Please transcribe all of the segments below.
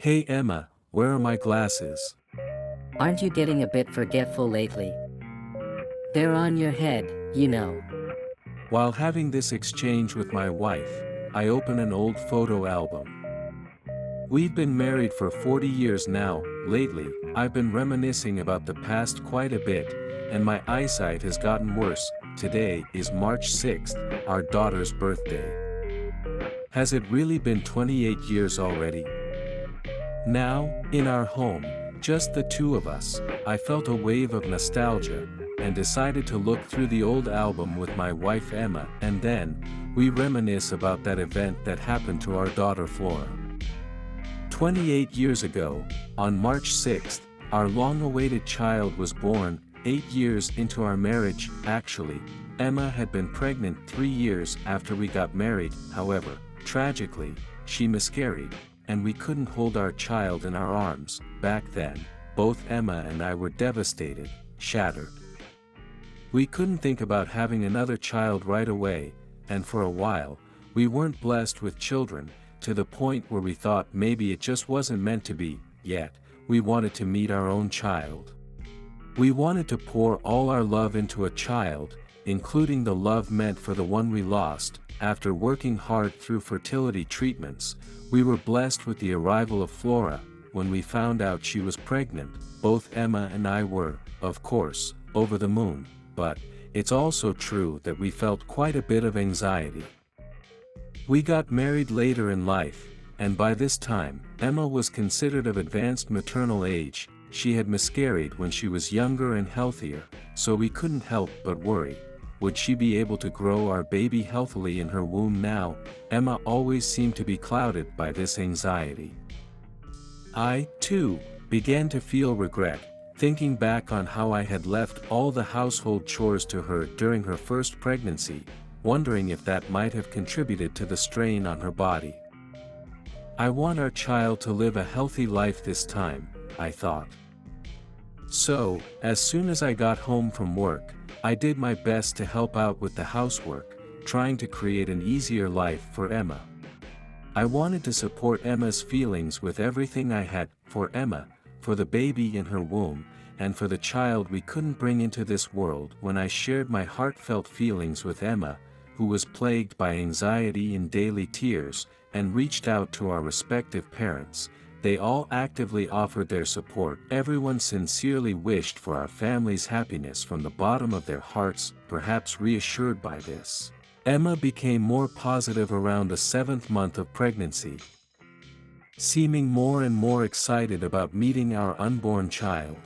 Hey Emma, where are my glasses? Aren't you getting a bit forgetful lately? They're on your head, you know. While having this exchange with my wife, I open an old photo album. We've been married for 40 years now. Lately, I've been reminiscing about the past quite a bit, and my eyesight has gotten worse. Today is March 6th, our daughter's birthday. Has it really been 28 years already? Now, in our home, just the two of us, I felt a wave of nostalgia, and decided to look through the old album with my wife Emma, and then, we reminisce about that event that happened to our daughter Flora. 28 years ago, on March 6th, our long-awaited child was born. 8 years into our marriage, actually, Emma had been pregnant 3 years after we got married. However, tragically, she miscarried, and we couldn't hold our child in our arms. Back then, both Emma and I were devastated, shattered. We couldn't think about having another child right away, and for a while, we weren't blessed with children, to the point where we thought maybe it just wasn't meant to be. Yet, we wanted to meet our own child. We wanted to pour all our love into a child, including the love meant for the one we lost. After working hard through fertility treatments, we were blessed with the arrival of Flora. When we found out she was pregnant, both Emma and I were, of course, over the moon, but it's also true that we felt quite a bit of anxiety. We got married later in life, and by this time, Emma was considered of advanced maternal age. She had miscarried when she was younger and healthier, so we couldn't help but worry. Would she be able to grow our baby healthily in her womb now? Emma always seemed to be clouded by this anxiety. I, too, began to feel regret, thinking back on how I had left all the household chores to her during her first pregnancy, wondering if that might have contributed to the strain on her body. I want our child to live a healthy life this time, I thought. So, as soon as I got home from work, I did my best to help out with the housework, trying to create an easier life for Emma. I wanted to support Emma's feelings with everything I had, for Emma, for the baby in her womb, and for the child we couldn't bring into this world. When I shared my heartfelt feelings with Emma, who was plagued by anxiety and daily tears, and reached out to our respective parents, they all actively offered their support. Everyone sincerely wished for our family's happiness from the bottom of their hearts. Perhaps reassured by this, Emma became more positive around the 7th month of pregnancy, seeming more and more excited about meeting our unborn child.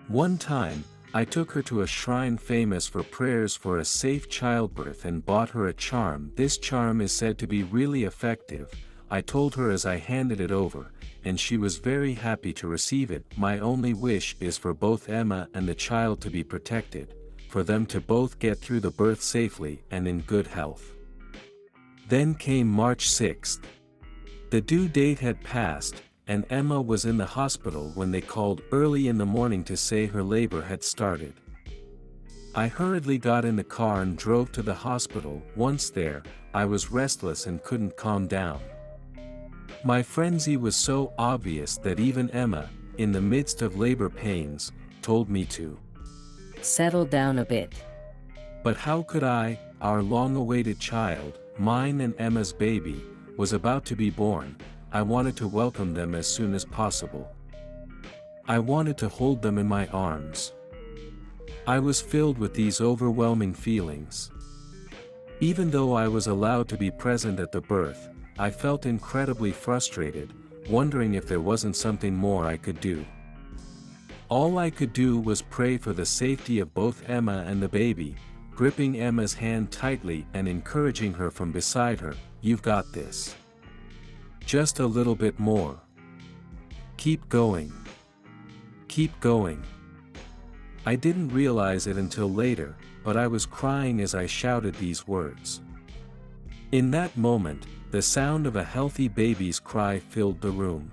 One time, I took her to a shrine famous for prayers for a safe childbirth and bought her a charm. This charm is said to be really effective, I told her as I handed it over, and she was very happy to receive it. My only wish is for both Emma and the child to be protected, for them to both get through the birth safely and in good health. Then came March 6th. The due date had passed, and Emma was in the hospital when they called early in the morning to say her labor had started. I hurriedly got in the car and drove to the hospital. Once there, I was restless and couldn't calm down. My frenzy was so obvious that even Emma, in the midst of labor pains, told me to settle down a bit. But how could I? Our long-awaited child, mine and Emma's baby, was about to be born. I wanted to welcome them as soon as possible. I wanted to hold them in my arms. I was filled with these overwhelming feelings. Even though I was allowed to be present at the birth, I felt incredibly frustrated, wondering if there wasn't something more I could do. All I could do was pray for the safety of both Emma and the baby, gripping Emma's hand tightly and encouraging her from beside her. You've got this. Just a little bit more. Keep going. Keep going. I didn't realize it until later, but I was crying as I shouted these words. In that moment, the sound of a healthy baby's cry filled the room.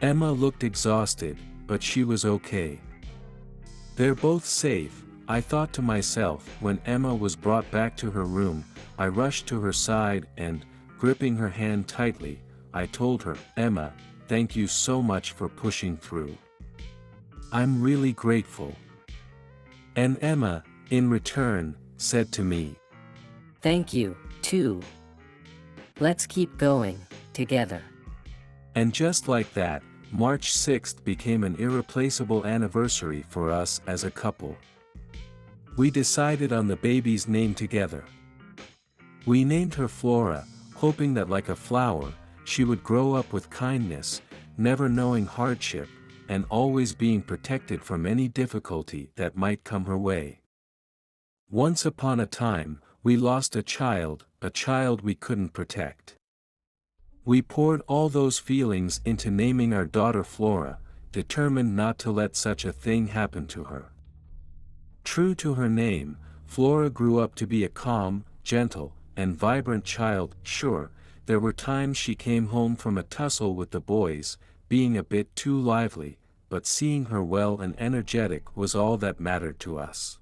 Emma looked exhausted, but she was okay. They're both safe, I thought to myself. When Emma was brought back to her room, I rushed to her side and, gripping her hand tightly, I told her, "Emma, thank you so much for pushing through. I'm really grateful." And Emma, in return, said to me, "Thank you, too. Let's keep going, together." and just like that, March 6th became an irreplaceable anniversary for us as a couple. We decided on the baby's name together. We named her Flora, hoping that like a flower, she would grow up with kindness, never knowing hardship, and always being protected from any difficulty that might come her way. Once upon a time, we lost a child we couldn't protect. We poured all those feelings into naming our daughter Flora, determined not to let such a thing happen to her. True to her name, Flora grew up to be a calm, gentle, and vibrant child. Sure, there were times she came home from a tussle with the boys, being a bit too lively, but seeing her well and energetic was all that mattered to us.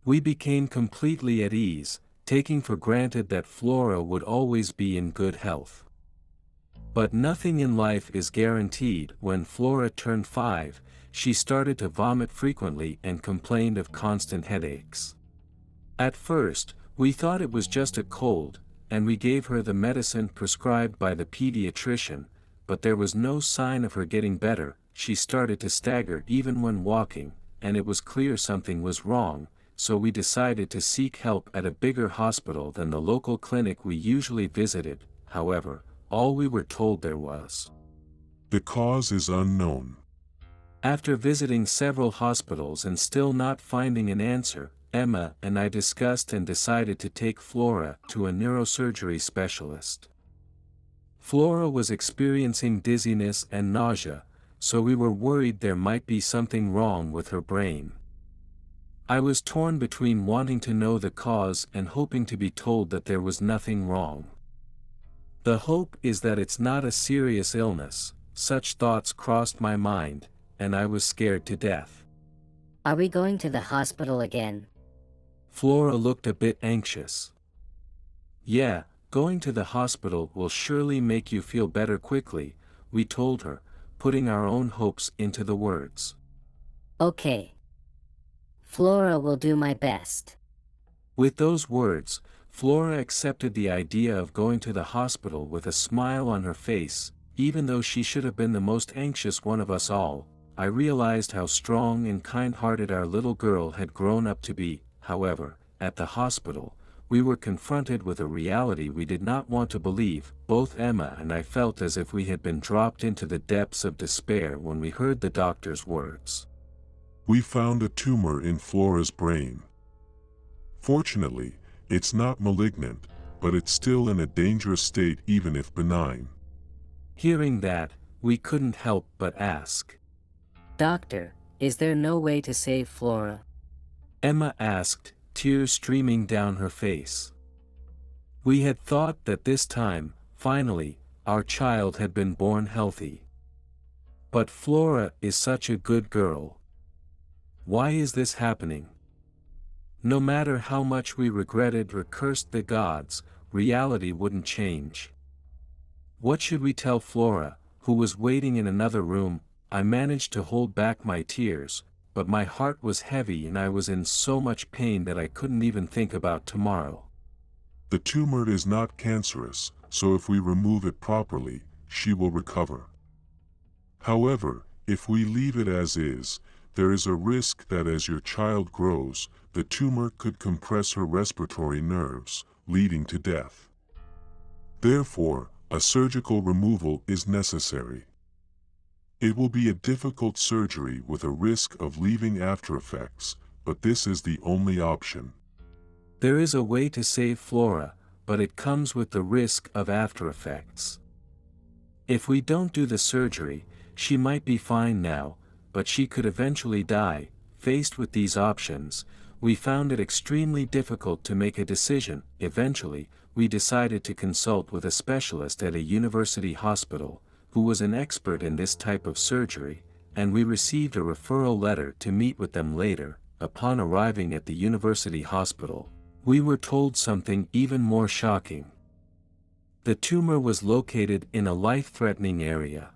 We became completely at ease, taking for granted that Flora would always be in good health. But nothing in life is guaranteed. When Flora turned 5, she started to vomit frequently and complained of constant headaches. At first, we thought it was just a cold, and we gave her the medicine prescribed by the pediatrician, but there was no sign of her getting better. She started to stagger even when walking, and it was clear something was wrong, so we decided to seek help at a bigger hospital than the local clinic we usually visited. However, all we were told there was, "The cause is unknown." After visiting several hospitals and still not finding an answer, Emma and I discussed and decided to take Flora to a neurosurgery specialist. Flora was experiencing dizziness and nausea, so we were worried there might be something wrong with her brain. I was torn between wanting to know the cause and hoping to be told that there was nothing wrong. The hope is that it's not a serious illness. Such thoughts crossed my mind, and I was scared to death. "Are we going to the hospital again?" Flora looked a bit anxious. "Yeah, going to the hospital will surely make you feel better quickly," we told her, putting our own hopes into the words. "Okay. Flora will do my best." With those words, Flora accepted the idea of going to the hospital with a smile on her face. Even though she should have been the most anxious one of us all, I realized how strong and kind-hearted our little girl had grown up to be. However, at the hospital, we were confronted with a reality we did not want to believe. Both Emma and I felt as if we had been dropped into the depths of despair when we heard the doctor's words. "We found a tumor in Flora's brain. Fortunately, it's not malignant, but it's still in a dangerous state even if benign." Hearing that, we couldn't help but ask. "Doctor, is there no way to save Flora?" Emma asked, tears streaming down her face. We had thought that this time, finally, our child had been born healthy. But Flora is such a good girl. Why is this happening? No matter how much we regretted or cursed the gods, reality wouldn't change. What should we tell Flora, who was waiting in another room? I managed to hold back my tears, but my heart was heavy and I was in so much pain that I couldn't even think about tomorrow. "The tumor is not cancerous, so if we remove it properly, she will recover. However, if we leave it as is, there is a risk that as your child grows, the tumor could compress her respiratory nerves, leading to death. Therefore, a surgical removal is necessary. It will be a difficult surgery with a risk of leaving aftereffects, but this is the only option." There is a way to save Flora, but it comes with the risk of aftereffects. If we don't do the surgery, she might be fine now, but she could eventually die. Faced with these options, we found it extremely difficult to make a decision. Eventually, we decided to consult with a specialist at a university hospital, who was an expert in this type of surgery, and we received a referral letter to meet with them later. Upon arriving at the university hospital, we were told something even more shocking. The tumor was located in a life-threatening area.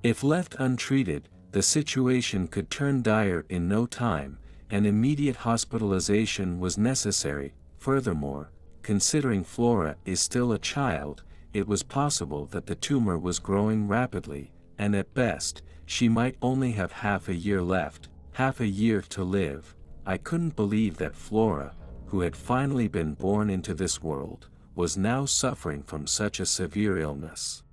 If left untreated, the situation could turn dire in no time, and immediate hospitalization was necessary. Furthermore, considering Flora is still a child, it was possible that the tumor was growing rapidly, and at best, she might only have half a year left, half a year to live. I couldn't believe that Flora, who had finally been born into this world, was now suffering from such a severe illness.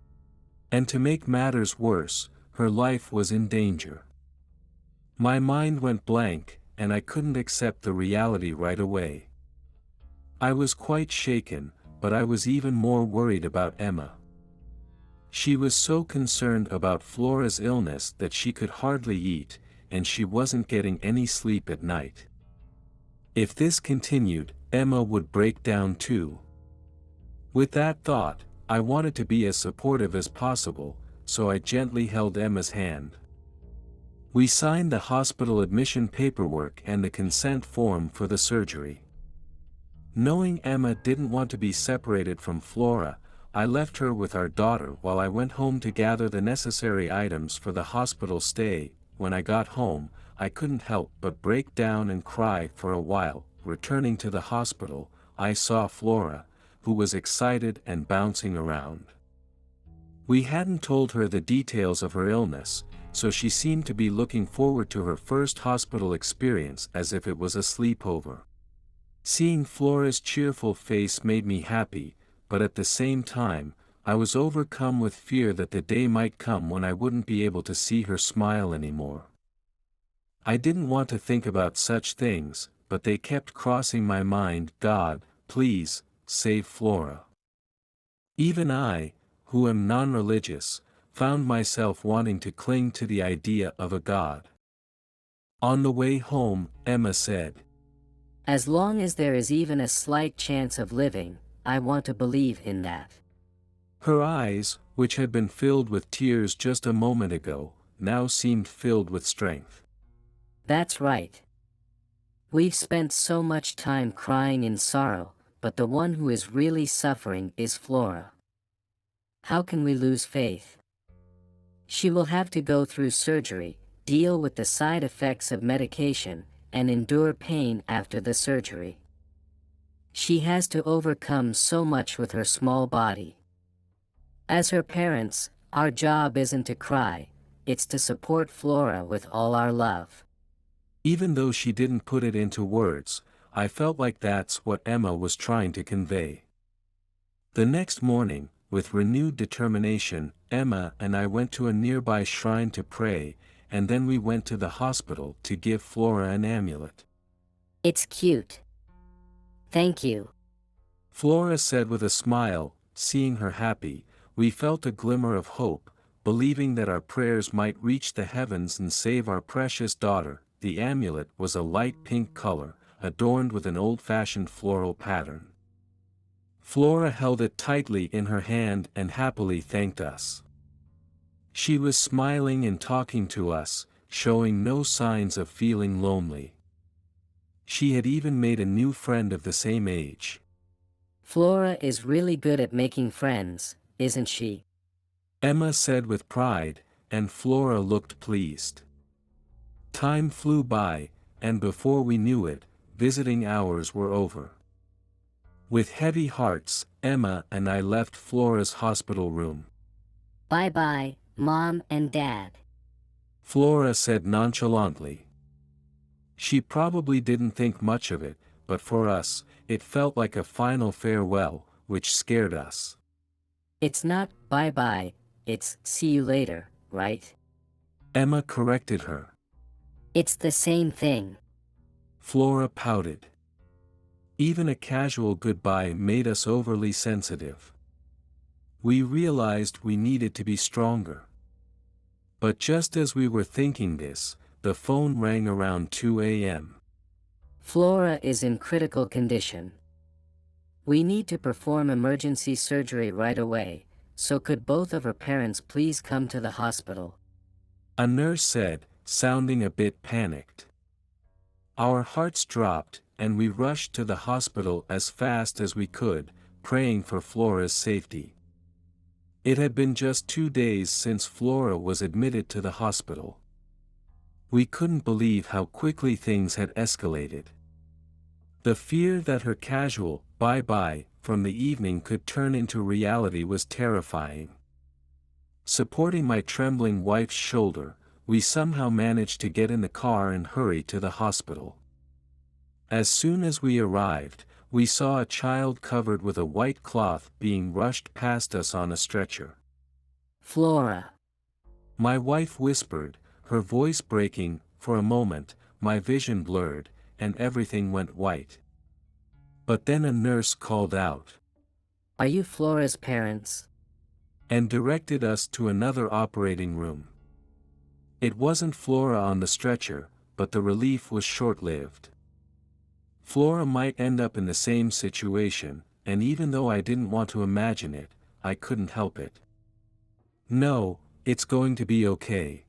And to make matters worse, her life was in danger. My mind went blank, and I couldn't accept the reality right away. I was quite shaken, but I was even more worried about Emma. She was so concerned about Flora's illness that she could hardly eat, and she wasn't getting any sleep at night. If this continued, Emma would break down too. With that thought, I wanted to be as supportive as possible, so I gently held Emma's hand. We signed the hospital admission paperwork and the consent form for the surgery. Knowing Emma didn't want to be separated from Flora, I left her with our daughter while I went home to gather the necessary items for the hospital stay. When I got home, I couldn't help but break down and cry for a while. Returning to the hospital, I saw Flora, who was excited and bouncing around. We hadn't told her the details of her illness, so she seemed to be looking forward to her first hospital experience as if it was a sleepover. Seeing Flora's cheerful face made me happy, but at the same time, I was overcome with fear that the day might come when I wouldn't be able to see her smile anymore. I didn't want to think about such things, but they kept crossing my mind. God, please, save Flora. Even I, who am non-religious, found myself wanting to cling to the idea of a God. On the way home, Emma said, As long as there is even a slight chance of living, I want to believe in that. Her eyes, which had been filled with tears just a moment ago, now seemed filled with strength. That's right. We've spent so much time crying in sorrow, but the one who is really suffering is Flora. How can we lose faith? She will have to go through surgery, deal with the side effects of medication, and endure pain after the surgery. She has to overcome so much with her small body. As her parents, our job isn't to cry, it's to support Flora with all our love. Even though she didn't put it into words, I felt like that's what Emma was trying to convey. The next morning, with renewed determination, Emma and I went to a nearby shrine to pray, and then we went to the hospital to give Flora an amulet. It's cute. Thank you. Flora said with a smile. Seeing her happy, we felt a glimmer of hope, believing that our prayers might reach the heavens and save our precious daughter. The amulet was a light pink color, adorned with an old-fashioned floral pattern. Flora held it tightly in her hand and happily thanked us. She was smiling and talking to us, showing no signs of feeling lonely. She had even made a new friend of the same age. Flora is really good at making friends, isn't she? Emma said with pride, and Flora looked pleased. Time flew by, and before we knew it, visiting hours were over. With heavy hearts, Emma and I left Flora's hospital room. Bye-bye, Mom and Dad. Flora said nonchalantly. She probably didn't think much of it, but for us, it felt like a final farewell, which scared us. It's not bye-bye, it's see you later, right? Emma corrected her. It's the same thing. Flora pouted. Even a casual goodbye made us overly sensitive. We realized we needed to be stronger. But just as we were thinking this, the phone rang around 2 a.m. Flora is in critical condition. We need to perform emergency surgery right away, so could both of her parents please come to the hospital? A nurse said, sounding a bit panicked. Our hearts dropped, and we rushed to the hospital as fast as we could, praying for Flora's safety. It had been just 2 days since Flora was admitted to the hospital. We couldn't believe how quickly things had escalated. The fear that her casual bye-bye from the evening could turn into reality was terrifying. Supporting my trembling wife's shoulder, we somehow managed to get in the car and hurry to the hospital. As soon as we arrived, we saw a child covered with a white cloth being rushed past us on a stretcher. Flora. My wife whispered, her voice breaking. For a moment, my vision blurred, and everything went white. But then a nurse called out, "Are you Flora's parents?" and directed us to another operating room. It wasn't Flora on the stretcher, but the relief was short-lived. Flora might end up in the same situation, and even though I didn't want to imagine it, I couldn't help it. No, it's going to be okay.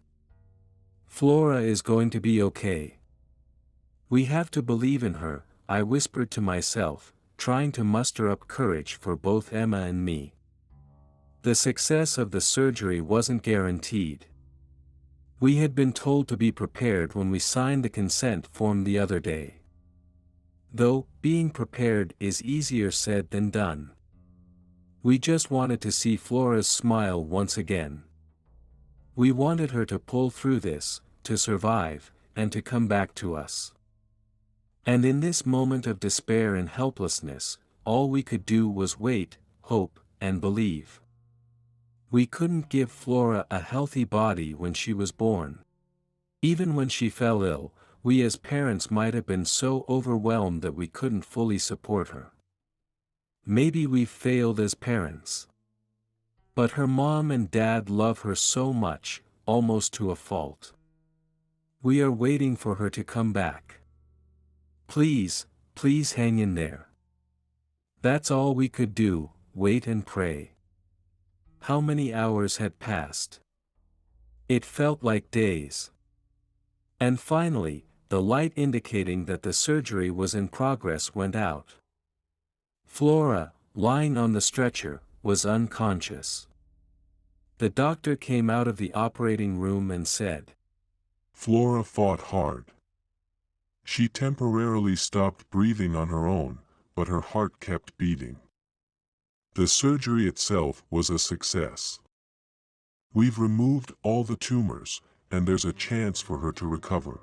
Flora is going to be okay. We have to believe in her, I whispered to myself, trying to muster up courage for both Emma and me. The success of the surgery wasn't guaranteed. We had been told to be prepared when we signed the consent form the other day. Though, being prepared is easier said than done. We just wanted to see Flora's smile once again. We wanted her to pull through this, to survive, and to come back to us. And in this moment of despair and helplessness, all we could do was wait, hope, and believe. We couldn't give Flora a healthy body when she was born. Even when she fell ill, we as parents might have been so overwhelmed that we couldn't fully support her. Maybe we've failed as parents. But her mom and dad love her so much, almost to a fault. We are waiting for her to come back. Please, please hang in there. That's all we could do, wait and pray. How many hours had passed? It felt like days. And finally, the light indicating that the surgery was in progress went out. Flora, lying on the stretcher, was unconscious. The doctor came out of the operating room and said, Flora fought hard. She temporarily stopped breathing on her own, but her heart kept beating. The surgery itself was a success. We've removed all the tumors, and there's a chance for her to recover.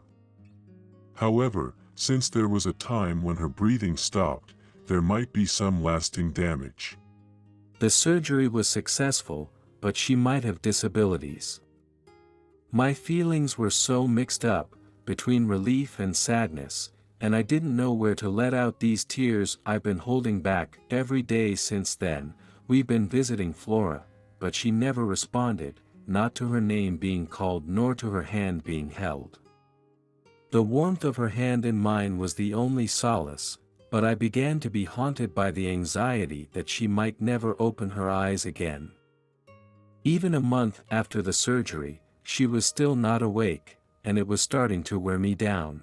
However, since there was a time when her breathing stopped, there might be some lasting damage. The surgery was successful, but she might have disabilities. My feelings were so mixed up, between relief and sadness, and I didn't know where to let out these tears I've been holding back. Every day since then, we've been visiting Flora, but she never responded, not to her name being called nor to her hand being held. The warmth of her hand in mine was the only solace, but I began to be haunted by the anxiety that she might never open her eyes again. Even a month after the surgery, she was still not awake, and it was starting to wear me down.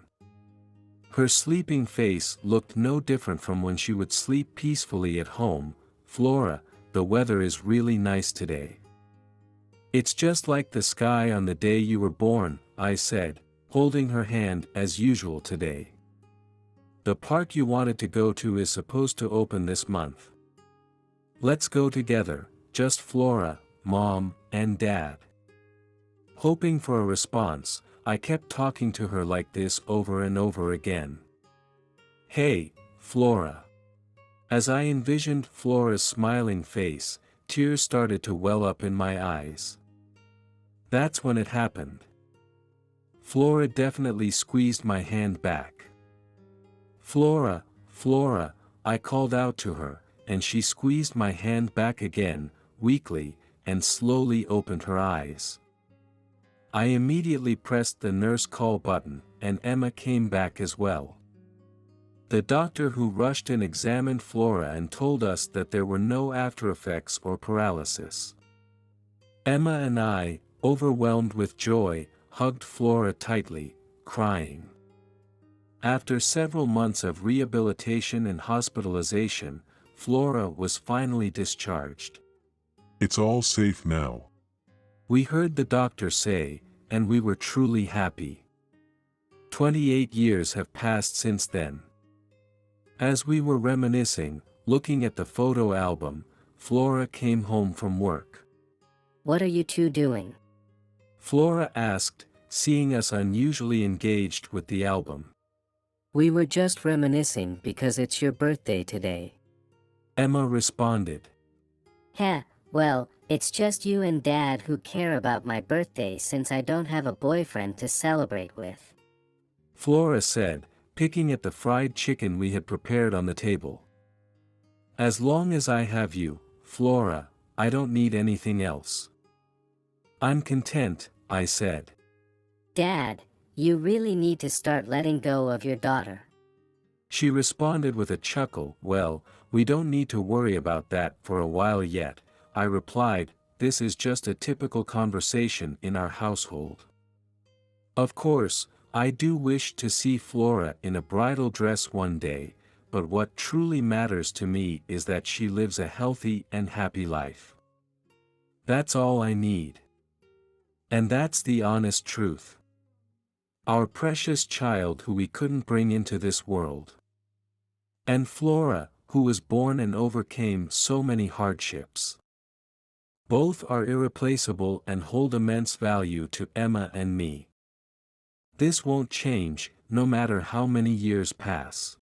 Her sleeping face looked no different from when she would sleep peacefully at home. Flora, the weather is really nice today. It's just like the sky on the day you were born, I said, holding her hand as usual today. The park you wanted to go to is supposed to open this month. Let's go together, just Flora, Mom, and Dad. Hoping for a response, I kept talking to her like this over and over again. Hey, Flora. As I envisioned Flora's smiling face, tears started to well up in my eyes. That's when it happened. Flora definitely squeezed my hand back. Flora, Flora, I called out to her, and she squeezed my hand back again, weakly, and slowly opened her eyes. I immediately pressed the nurse call button, and Emma came back as well. The doctor who rushed and examined Flora and told us that there were no after effects or paralysis. Emma and I, overwhelmed with joy, hugged Flora tightly, crying. After several months of rehabilitation and hospitalization, Flora was finally discharged. It's all safe now. We heard the doctor say, and we were truly happy. 28 years have passed since then. As we were reminiscing, looking at the photo album, Flora came home from work. What are you two doing? Flora asked, seeing us unusually engaged with the album. We were just reminiscing because it's your birthday today. Emma responded. Heh, well, it's just you and Dad who care about my birthday since I don't have a boyfriend to celebrate with. Flora said, picking at the fried chicken we had prepared on the table. As long as I have you, Flora, I don't need anything else. I'm content, I said. Dad, you really need to start letting go of your daughter. She responded with a chuckle. Well, we don't need to worry about that for a while yet, I replied. This is just a typical conversation in our household. Of course, I do wish to see Flora in a bridal dress one day, but what truly matters to me is that she lives a healthy and happy life. That's all I need. And that's the honest truth. Our precious child who we couldn't bring into this world. And Flora, who was born and overcame so many hardships. Both are irreplaceable and hold immense value to Emma and me. This won't change, no matter how many years pass.